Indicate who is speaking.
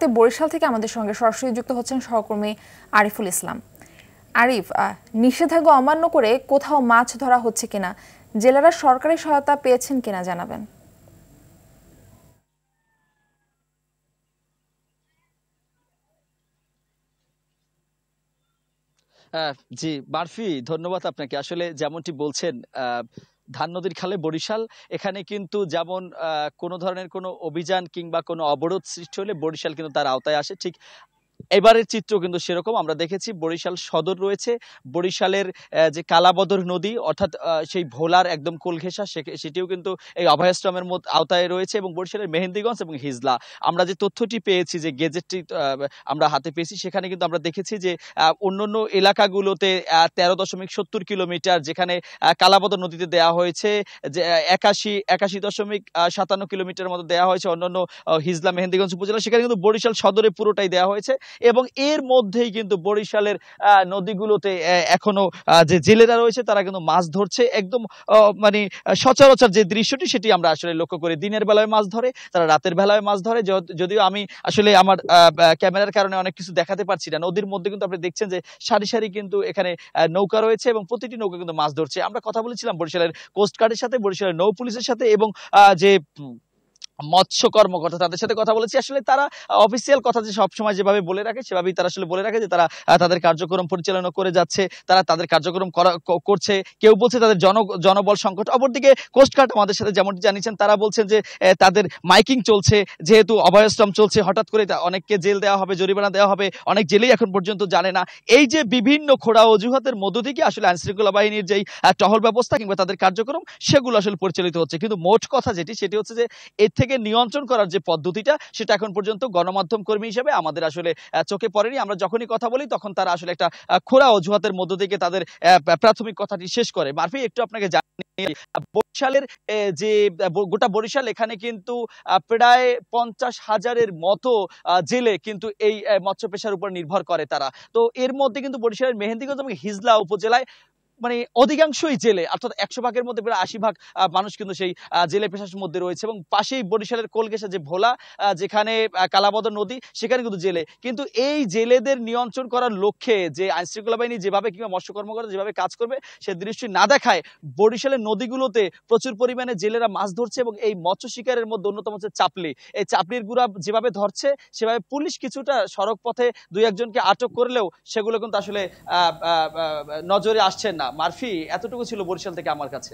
Speaker 1: মুহূর্তে বরিশাল থেকে আমাদের সঙ্গে সরাসরি যুক্ত হচ্ছেন সহকর্মী আরিফুল ইসলাম। আরিফ, নিষেধাজ্ঞা অমান্য করে কোথাও মাছ ধরা হচ্ছে কিনা, জেলেরা সরকারি সহায়তা পেয়েছেন কিনা জানাবেন।
Speaker 2: জি মারফি, ধন্যবাদ আপনাকে। আসলে যেমনটি বলছেন, ধান নদীর খালে বরিশাল, এখানে কিন্তু যেমন কোনো ধরনের কোনো অভিযান কিংবা কোনো অবরোধ সৃষ্টি হলে বরিশাল কিন্তু তার আওতায় আসে, ঠিক এবারের চিত্র কিন্তু সেরকম আমরা দেখেছি। বরিশাল সদর রয়েছে, বরিশালের যে কালাবদর নদী অর্থাৎ সেই ভোলার একদম কোলঘেঁষা, সেটিও কিন্তু এই অভয়াশ্রমের আওতায় রয়েছে, এবং বরিশালের মেহেন্দিগঞ্জ এবং হিজলা। আমরা যে তথ্যটি পেয়েছি, যে গেজেটটি আমরা হাতে পেয়েছি, সেখানে কিন্তু আমরা দেখেছি যে অন্যান্য এলাকাগুলোতে 13.70 কিলোমিটার, যেখানে কালাবদর নদীতে দেওয়া হয়েছে যে 81.57 কিলোমিটার মতো দেওয়া হয়েছে অন্যান্য হিজলা মেহেন্দিগঞ্জ উপজেলা, সেখানে কিন্তু বরিশাল সদরে পুরোটাই দেওয়া হয়েছে। এবং এর মধ্যেই কিন্তু বরিশালের নদীগুলোতে এখনো যে জেলেরা রয়েছে তারা কিন্তু মাছ ধরছে। একদম মানে সচরাচর যে দৃশ্যটি সেটি আমরা আসলে লক্ষ্য করি। দিনের বেলায় মাছ ধরে, তারা রাতের বেলায় মাছ ধরে। যদিও আমি আসলে আমার ক্যামেরার কারণে অনেক কিছু দেখাতে পারছি না। নদীর মধ্যে কিন্তু আপনি দেখছেন যে সারি সারি কিন্তু এখানে নৌকা রয়েছে, এবং প্রতিটি নৌকা কিন্তু মাছ ধরছে। আমরা কথা বলেছিলাম বরিশালের কোস্টগার্ডের সাথে, বরিশালের নৌ পুলিশের সাথে, এবং যে মৎস্য কর্মকর্তা তাদের সাথে কথা বলেছি। আসলে তারা অফিসিয়াল কথা যে সবসময় যেভাবে বলে রাখে সেভাবেই তারা আসলে বলে রাখে যে তারা তাদের কার্যক্রম পরিচালনা করে যাচ্ছে, তারা তাদের কার্যক্রম করছে। কেউ বলছে তাদের জনবল সংকট। অপরদিকে কোস্টগার্ড আমাদের সাথে যেমনটি জানিয়েছেন, তারা বলছেন যে তাদের মাইকিং চলছে, যেহেতু অভয়াশ্রম চলছে, হঠাৎ করে অনেককে জেল দেওয়া হবে, জরিমানা দেওয়া হবে, অনেক জেলেই এখন পর্যন্ত জানে না। এই যে বিভিন্ন খোড়া অজুহাতের মধ্য থেকে আসলে আইনশৃঙ্খলা বাহিনীর যেই টহল ব্যবস্থা কিংবা তাদের কার্যক্রম সেগুলো আসলে পরিচালিত হচ্ছে। কিন্তু মোট কথা সেটি হচ্ছে যে এর থেকে নিয়ন্ত্রণ করার যে পদ্ধতিটা সেটা এখন পর্যন্ত গণমাধ্যম কর্মী হিসেবে আমাদের আসলে চোখে পড়েনি। আমরা যখনই কথা বলি তখন তারা আসলে একটা খোড়া অজুহাতের মধ্য থেকে তাদের প্রাথমিক কথাটি শেষ করে। মারফি, একটু আপনাকে জানিয়ে বরিশালের যে গোটা বরিশাল, এখানে কিন্তু প্রায় 50,000-এর মতো জেলে কিন্তু এই মৎস্য পেশার উপর নির্ভর করে তারা। তো এর মধ্যে কিন্তু বরিশালের মেহেন্দিগঞ্জ এবং হিজলা উপজেলায় মানে অধিকাংশই জেলে, অর্থাৎ 100 ভাগের মধ্যে প্রায় 80 ভাগ মানুষ কিন্তু সেই জেলে পেশার মধ্যে রয়েছে। এবং পাশেই বরিশালের কোলঘেঁষা যে ভোলা, যেখানে কালাবদর নদী, সেখানে কিন্তু জেলে। কিন্তু এই জেলেদের নিয়ন্ত্রণ করার লক্ষ্যে যে আইনশৃঙ্খলা বাহিনী যেভাবে কিংবা মৎস্য কর্মকর্তা যেভাবে কাজ করবে সে দৃষ্টি না দেখায় বরিশালের নদীগুলোতে প্রচুর পরিমাণে জেলেরা মাছ ধরছে। এবং এই মৎস্য শিকারের মধ্যে অন্যতম হচ্ছে চাপলি। এই চাপলির গুড়া যেভাবে ধরছে সেভাবে পুলিশ কিছুটা সড়ক পথে 2-1 জনকে আটক করলেও সেগুলো কিন্তু আসলে নজরে আসছে না। মারফি, এতটুকু ছিল বরিশাল থেকে আমার কাছে।